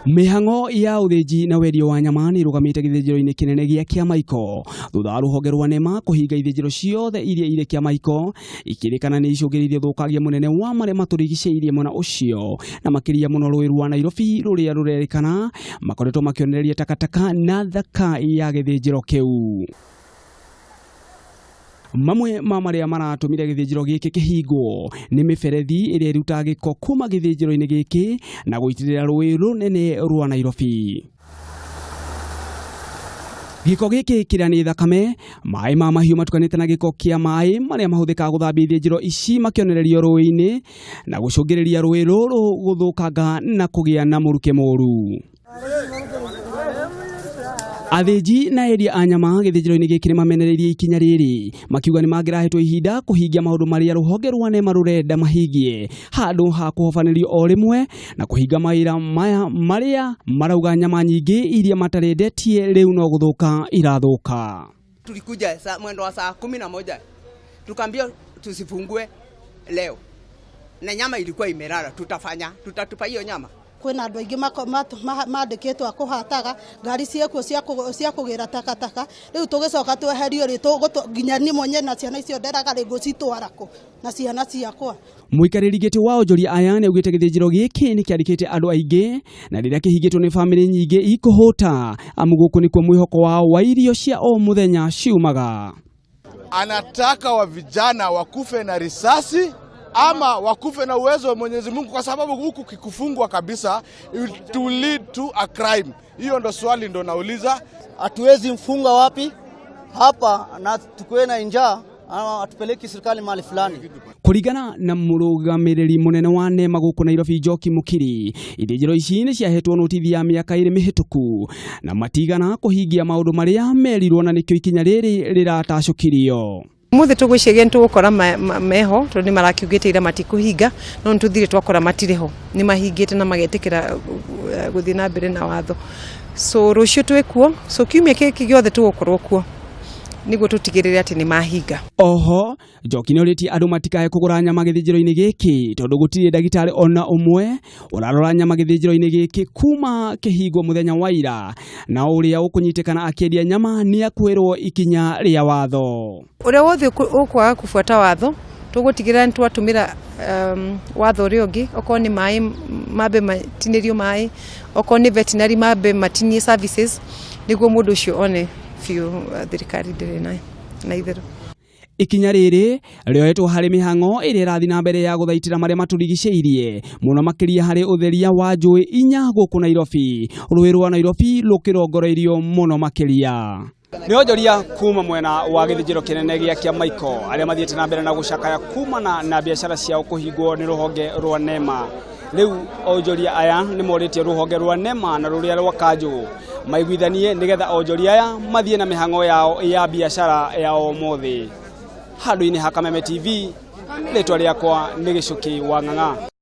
Mihango ya uthĩnji na wendia wa nyama nĩ rũgamĩte githijiro-ini kinene gĩa Kiamaiko thutha wa ruhonge rwa NEMA kuhinga ithijiro ciothe iria irĩ Kiamaiko ikĩrĩkana nĩ icũngĩrĩirie thũkangia mũnene wa marĩa matũrigicĩirie mwena ũcio na makĩria mũno rũĩ rwa Nairobi rũrĩa rũrerĩkana makoretwo makĩonereria takataka na thaka ya githijiro kĩu. Mamwe ma marĩa maratũmire githijiro gĩkĩ kĩhingwo nĩ mĩberethi ĩrĩa ĩrutaga gĩko kuma githijiro-inĩ gĩkĩ na gũitĩrĩra rũĩ runene rwa Nairobi. Gĩko gĩkĩ kĩrĩa nĩ thakame, maĩ ma mahiũ matukanĩte na gĩko kĩa maĩ marĩa mahũthĩkaga gũthambia ithijiro ici makĩonererio rũĩ-inĩ na gũcũngĩrĩria rũĩ rũrũ gũthũkanga na kũgĩa na mũrukĩ mũru. Athĩnji na endia a nyama githijiro-ini gĩkĩ nĩ mamenereirie ikinya rĩrĩ makiuga nĩ mangĩrahetwo ihinda kũhingia maũndũ marĩa rũhonge rwa NEMA rũrenda mahingie handũ ha kũhobanĩrio o rĩmwe na kũhinga mawĩra maya marĩa marauga nyama nyingĩ iria matarendetie rĩu no gũthũka irathũka. Tulikuja mwendo wa saa 11 tukaambia tusifungue leo na nyama ilikuwa imelala, tutatupa hiyo nyama. Kwina andu aingi mandikitwo akuhataga ngari ciekuo cia kugira takataka riu tugicoka tweherio ri nginya ni mwenye na ciana icio nderaga ri ngucitwarako na ciana ciakwa. Muikarĩri gĩtĩ wa Onjoria aya nĩ augĩte githijiro gĩkĩ nĩ kĩarĩkĩte andũ aingĩ na rĩrĩa kĩhingĩtwo nĩ bamĩrĩ nyingĩ ikũhũta amu gũkũ nĩkuo mwĩhoko wao wa irio cia o mũthenya ciumaga. Anataka wa vijana wakufe na risasi ama wakufe na uwezo wa Mwenyezi Mungu, kwa sababu huku kikufungwa kabisa it will lead to a crime. Hiyo ndo swali ndo nauliza. Hatuwezi mfunga wapi hapa na tukue na njaa atupeleki serikali mahali fulani. Kũringana na mũrũgamĩrĩri mũnene wa NEMA gũkũ Nairobi Njoki Mukiri, ithijiro ici nĩ ciahetwo notithi ya mĩaka 2 mĩhĩtũku na matigana kũhingia maũndũ marĩa merirwo na nĩkĩo ikinya rĩrĩ rĩratacũkirio. Muthe tugwiciria ntugukora meho tondu ni marakiugite ira matikuhinga no ntuthire twakora matireho ni mahingite na magetikira guthii na mbere na watho so rucio twekuo so kiumia kiki giothe tugukorwo kuo niguo tutigirire ati ni mahinga. Oho Njoki nĩorĩtie andũ matikae kũgũra nyama githijiro-ini gĩkĩ tondu gũtirĩ ndagĩtarĩ ona ũmwe ũrarora nyama githijiro-ini gĩkĩ kuma kĩhingwo mũthenya wa ira na ũrĩa ũkũnyitĩkana akĩendia nyama nĩ akwĩrwo ikinya rĩa watho. Ũrĩa wothe ũkwaga kufuata watho tugutigirira ntwatumira watho ũrĩa ũngĩ okorwo nĩ maĩ mambe matinĩrio maĩ okorwo nĩ veterinary mambe matinie services niguo mũndũ ũcio one fiu thirikari ndĩrĩ na itherũ. Ikinya rĩrĩ rĩoetwo harĩ mĩhang'o ĩrĩa ĩrathiĩ na mbere ya gũthaitĩra marĩa matũrigicĩirie mũno makĩria harĩ ũtheria wa njũĩ 4 gũkũ Nairobi, rũĩ rwa Nairobi rũkĩrongoreirio mũno makĩria. Nĩ Onjoria kuma mwena wa githijiro kinene gĩa Kiamaiko arĩa mathiĩte na mbere na gũcakaya kumana na biachara ciao kũhingwo nĩ rũhonge rwa NEMA. Rĩu Onjoria aya nĩ morĩtie rũhonge rwa NEMA na rũrĩa rwa kanjũ maiguithanie nĩgetha Onjoria aya mathiĩ na mĩhang'o yao ya biachara yao mothe. Handũ-inĩ ha Kameme TV, rĩtwa rĩakwa nĩ Gĩcũki wa Ng'ang'a.